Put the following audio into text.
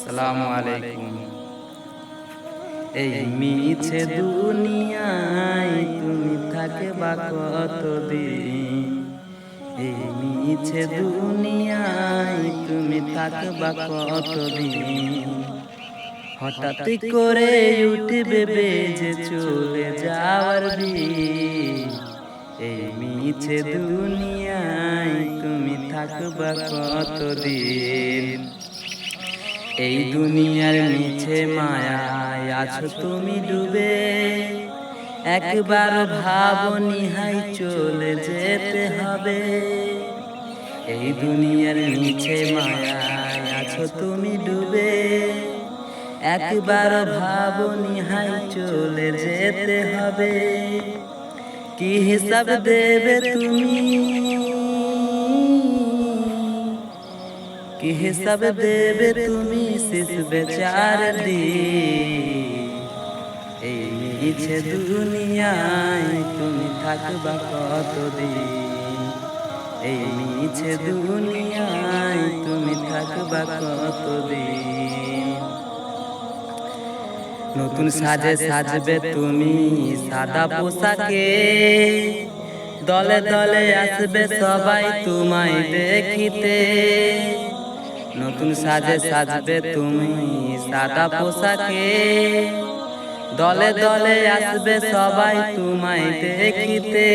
আসসালামু আলাইকুম। এই মিছে দুনিয়ায় তুমি থাকবা কতদিন? এই মিছে দুনিয়ায় তুমি থাকবা কতদিন? হঠাৎ করে উঠবে বেজে চলে যাওয়ার দিন। এই মিছে দুনিয়ায় তুমি থাকবা কতদিন? এই দুনিয়ার মিছে মায়ায় আছো তুমি ডুবে, একবার ভাবনি হাই চলে যেতে হবে। এই দুনিয়ার মিছে মায়ায় আছো তুমি ডুবে, একবার ভাবনি হাই চলে যেতে হবে। কি হিসাব দেবে তুমি? কি হিসাব দেবে তুমি শেষ বেচার দিন? এই মিছে দুনিয়ায় তুমি থাকবা কতদিন? এই মিছে দুনিয়ায় তুমি থাকবা কতদিন? নতুন সাজে সাজবে তুমি সাদা পোশাকে, দলে দলে আসবে সবাই তোমায় দেখিতে। নতুন সাজে সাজবে তুমি সাদা পোশাকে, দলে দলে আসবে সবাই তোমায় দেখিতে।